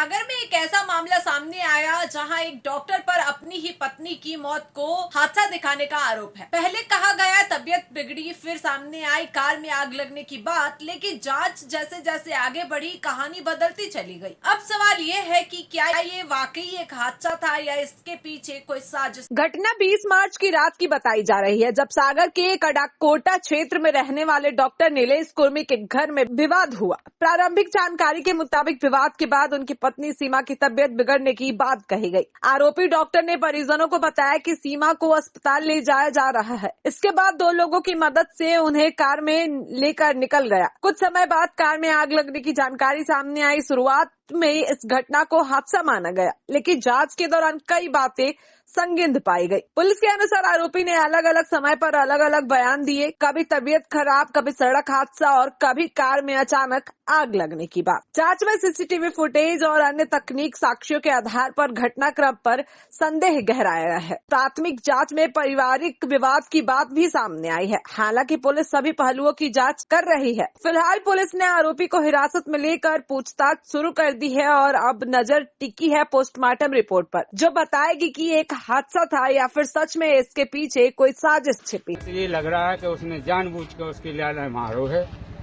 सागर में एक ऐसा मामला सामने आया जहां एक डॉक्टर पर अपनी ही पत्नी की मौत को हादसा दिखाने का आरोप है। पहले कहा गया तबीयत बिगड़ी, फिर सामने आई कार में आग लगने की बात, लेकिन जांच जैसे जैसे आगे बढ़ी कहानी बदलती चली गई। अब सवाल ये है कि क्या ये वाकई एक हादसा था या इसके पीछे कोई साजिश। घटना 20 मार्च की रात की बताई जा रही है, जब सागर के कड़ाकोटा क्षेत्र में रहने वाले डॉक्टर नीलेश कुर्मी के घर में विवाद हुआ। प्रारंभिक जानकारी के मुताबिक विवाद के बाद उनकी पत्नी सीमा की तबीयत बिगड़ने की बात कही गई। आरोपी डॉक्टर ने परिजनों को बताया कि सीमा को अस्पताल ले जाया जा रहा है। इसके बाद दो लोगों की मदद से उन्हें कार में लेकर निकल गया। कुछ समय बाद कार में आग लगने की जानकारी सामने आई। शुरुआत में इस घटना को हादसा माना गया, लेकिन जांच के दौरान कई बातें संदिग्ध पाई गई। पुलिस के अनुसार आरोपी ने अलग अलग समय पर अलग अलग बयान दिए, कभी तबीयत खराब, कभी सड़क हादसा और कभी कार में अचानक आग लगने की बात। जांच में सीसीटीवी फुटेज और अन्य तकनीक साक्ष्यों के आधार पर घटनाक्रम पर संदेह गहराया है। प्राथमिक जांच में पारिवारिक विवाद की बात भी सामने आई है। हालांकि पुलिस सभी पहलुओं की जांच कर रही है। फिलहाल पुलिस ने आरोपी को हिरासत में लेकर पूछताछ शुरू कर दी है और अब नजर टिकी है पोस्टमार्टम रिपोर्ट पर, जो बताएगी कि एक हादसा था या फिर सच में इसके पीछे कोई साजिश छिपी। ये लग रहा है कि उसने जानबूझ के उसके लिए मारो है,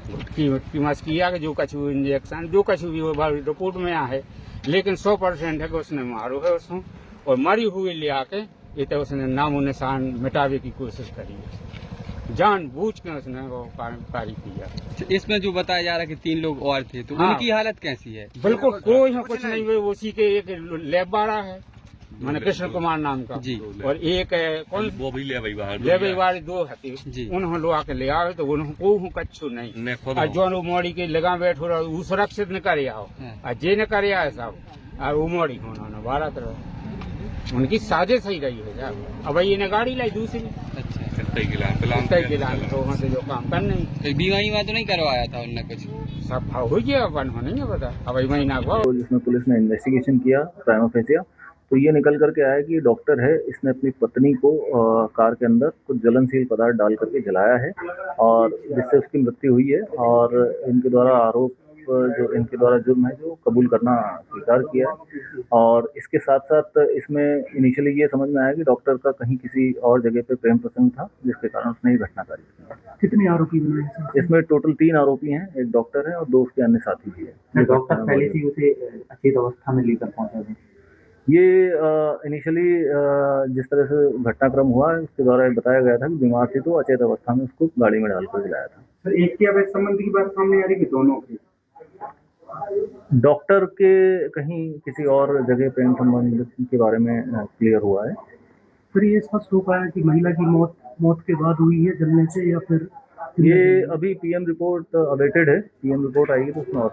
घुटकी मस किया कि जो कछु इंजेक्शन जो कछु भी वो रिपोर्ट में आया है, लेकिन 100% है कि उसने मारो है उसको, और मरी हुई ले आके ये तो उसने नामो निशान मिटावे की कोशिश करी है, जानबूझ के उसने वो कार्य किया। इसमें जो बताया जा रहा है कि 3 लोग और थे, तो हाँ, उनकी हालत कैसी है? बिल्कुल कोई कुछ नहीं, उसी के एक लैब वाला है, मैंने कृष्ण कुमार नाम का जी, और एक कौन वो भी ले वाले 2 हती उन्होंने लो आके ले आवे, तो उन्होंने कच्छू नहीं और जो मोड़ी के लगा बैठो रहो सुरक्षित न करे आओ और जे न करे आए साहब और वो मोड़ी उन्होंने भारत रहो, उनकी साजिश ही रही है। अब ये गाड़ी लाई दूसरी तो वहाँ से जो काम करने बीमा तो नहीं करवाया था उनने कुछ, सब हो गया अपन हो नहीं पता। अब महीना हुआ जिसमें पुलिस ने इन्वेस्टिगेशन किया प्राइमा फेसिया, तो ये निकल करके आया कि डॉक्टर है, इसने अपनी पत्नी को कार के अंदर कुछ जलनशील पदार्थ डाल करके जलाया है और जिससे उसकी मृत्यु हुई है। और इनके द्वारा आरोप जो इनके द्वारा जुर्म है जो कबूल करना स्वीकार किया। और इसके साथ साथ इसमें इनिशियली ये समझ में आया कि डॉक्टर का कहीं किसी और जगह पे प्रेम प्रसंग था, जिसके कारण उसने ये घटना करी। कितने आरोपी बने हैं? इसमें टोटल 3 आरोपी हैं, एक डॉक्टर है और 2 उसके अन्य साथी भी है। डॉक्टर पहले से उसे अच्छी अवस्था में लेकर पहुंचा था। ये इनिशियली जिस तरह से घटनाक्रम हुआ है उसके द्वारा बताया गया था कि बीमार थी, तो अचेत अवस्था में उसको गाड़ी में डालकर दिलाया था। सर, एक के अवैध संबंध की बात सामने आ रही है कि दोनों की? डॉक्टर के कहीं किसी और जगह प्रेम संबंध के बारे में क्लियर हुआ है। फिर ये स्पष्ट हो पाया कि महिला की मौत के बाद हुई है जलने से या फिर ये अभी पीएम रिपोर्ट अवेटेड है। पीएम रिपोर्ट आएगी तो उसमें और